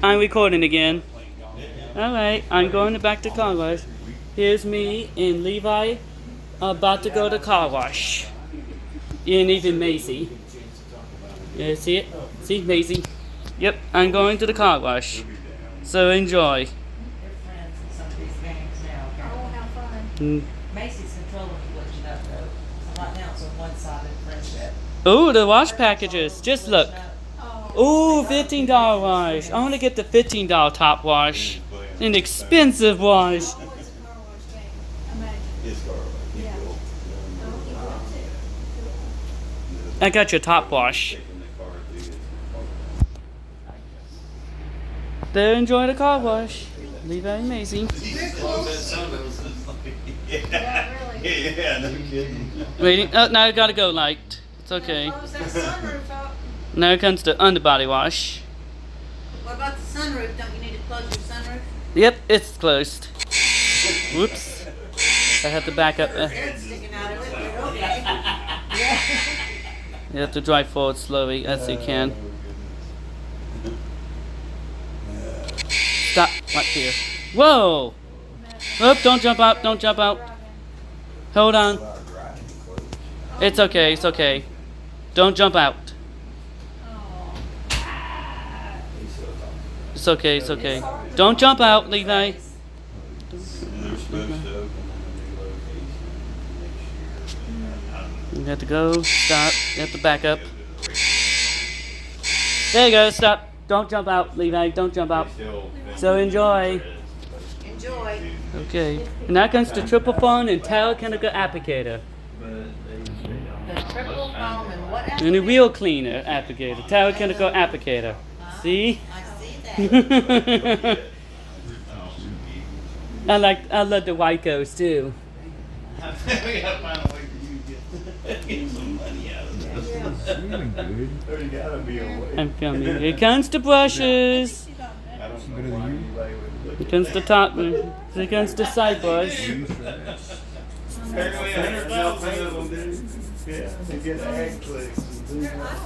I'm recording again. Alright, I'm going back to car wash. Here's me and Levi about to go to car wash. And even Macy. Yeah, see it? See, Macy? Yep, I'm going to the car wash. So enjoy. They're friends in some of these games now, Oh, apparently. how fun. Macy's controlling switching up though. So right now it's a one-sided friendship. Ooh, the wash packages. Just look. Oh, Ooh, $15 wash. I want to get the $15 top wash. An expensive wash. always a car wash day. Imagine. Yeah. Oh, you want to? I got your top wash. They're enjoying the car wash. Levi and Macy. Yeah, really. Yeah, no kidding. Waiting. Oh, now I gotta go light. It's okay. Close that sunroof up. Now comes the underbody wash. What about the sunroof? Don't you need to close your sunroof? Yep, it's closed. Whoops. I have to back up. Head sticking out of it, but okay. You have to drive forward slowly as you can. Stop right here. Whoa! Oop, don't jump out, don't jump out. Hold on. It's okay, it's okay. Don't jump out. It's okay, it's okay. Don't jump out, Levi. They're supposed to open a new location next year. You have to go, stop, you have to back up. There you go, stop. Don't jump out, Levi, don't jump out. So enjoy. Enjoy. Okay, and now comes the triple phone and towel chemical applicator. The triple foam and what And a wheel cleaner applicator, towel chemical applicator. See? I see that. I love the Rykos too. We gotta find a way for you to get some money out of this. There's gotta be a way. I'm filming. Here comes the brushes. I don't know why anybody would look Here at comes the top. Here comes the side brush. Apparently 100,000 of them do. Yeah, they get ag clicks and things like that.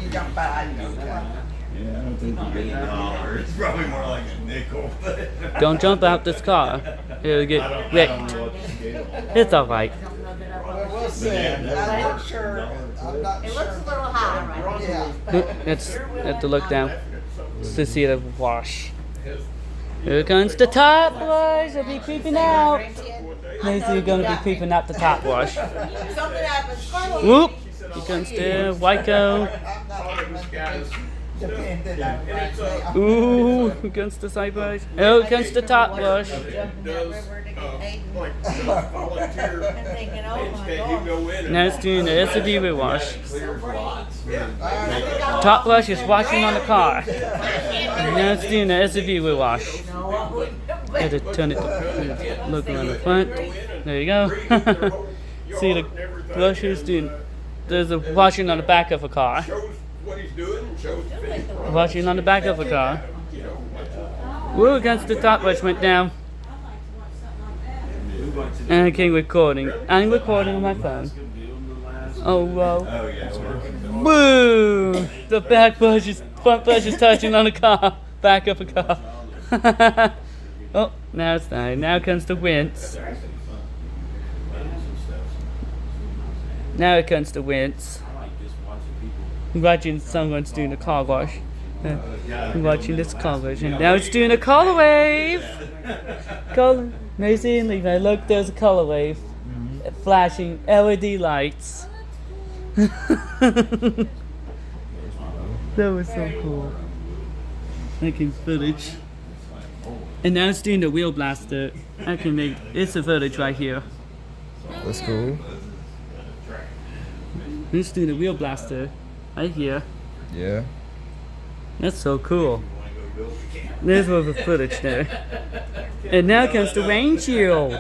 You don't buy, you don't buy. Yeah, I don't think you get a dollar. It's probably more like a nickel. Don't jump out this car. It'll get I don't wrecked. know what the scale is. It's alright. We'll see. Yeah, I'm not sure. I'm not It sure. looks a little high right now. Yeah. Let's have to look down to see the wash. Here comes the top wash. It'll be creeping out. Macy, you're gonna be creeping out the top wash. Something happens. Carlos. Whoop! Here comes the Ryko. I'm not dependent on right now. Ooh, here comes the side brush. Oh, here comes the top wash. Jumping that river to get paid volunteer and thinking, oh my educate, you God. go in and Now it's doing the SUV wash. clears lots. Top wash is washing on the car. Now it's doing the SUV wash. Had to turn it to look around the front. There you go. See the brushes doing. There's a washing on the back of a car. Shows what he's doing and shows the thing. Washing on the back of a car. Woo, against the top wash went down. And I came recording. I'm recording on my phone. Oh, whoa. Oh, yeah, it's working. Woo! The back brush is, front brush is touching on the car. Back of a car. Oh, now it's done. Now comes the wince. Now it comes the wince. Watching someone's doing a car wash. Watching this car wash. And now it's doing a color wave. Color. Macy and Levi, look, there's a color wave. Flashing LED lights. That was so cool. Making footage. And now it's doing the wheel blaster. I can make it's the footage right here. That's cool. It's doing the wheel blaster right here. Yeah. That's so cool. There's all the footage there. And now comes the rain shield.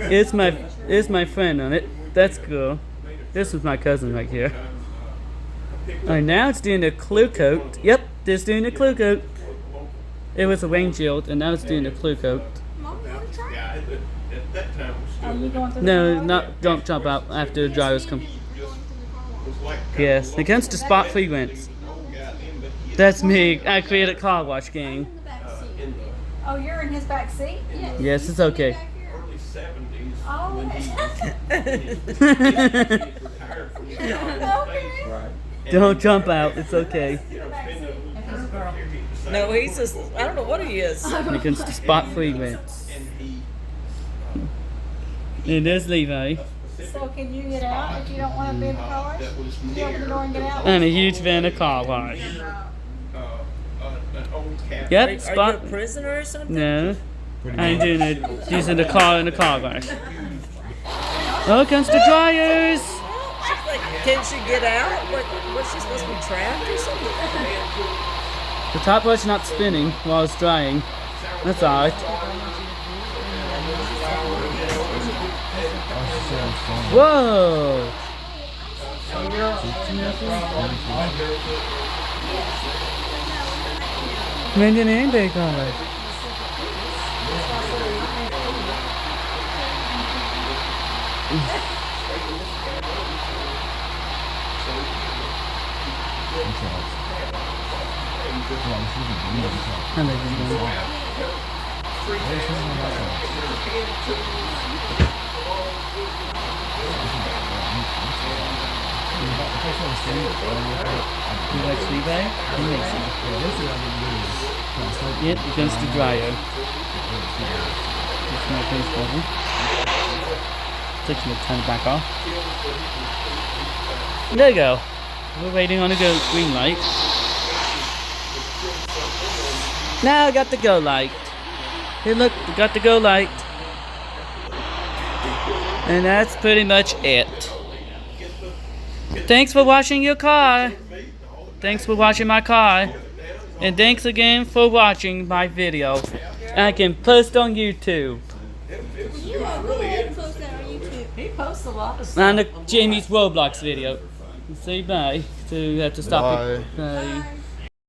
It's my friend on it. That's cool. This is my cousin right here. Alright, now it's doing the clue coat. Yep, it's doing the clue coat. It was a rain shield, and now it's doing the clue coat. Mom, you want to try? Yeah, at that time it was Are still you going through No, the car? not don't jump out after the drivers come. Yes, it comes to spot frequency. That's me. I created a car wash game. In the back seat. Oh, you're in his back seat? Yeah. Yes, it's okay. Back here. Early 70s. Oh, when he okay. retired from the Don't jump out. It's okay. If he's a girl. No, he's just, I don't know what he is. It comes to spot frequency. and It is Levi. So can you get out if you don't want to be in the car? that was You open the door and get out? I'm a huge fan of car wash. an old cat. Yep, Are you a spot. prisoner or something? No, I'm doing it using the car in the car wash. Oh, it comes to dryers. She's like, can she get out? What, was she supposed to be trapped or something? The top was not spinning while it's drying. That's alright. Whoa! Brendan and Big Color. You like Levi? He makes it. Yep, it goes to dryer. That's my face button. Takes me to turn it back off. There you go. We're waiting on a green light. Now I got the go light. Hey look, we got the go light. And that's pretty much it. Thanks for washing your car. Thanks for washing my car. And thanks again for watching my video. I can post on YouTube. You are go ahead and post that on YouTube. He posts a lot of stuff. And the Jamie's Roblox video. Say bye. So you have to stop it. Bye.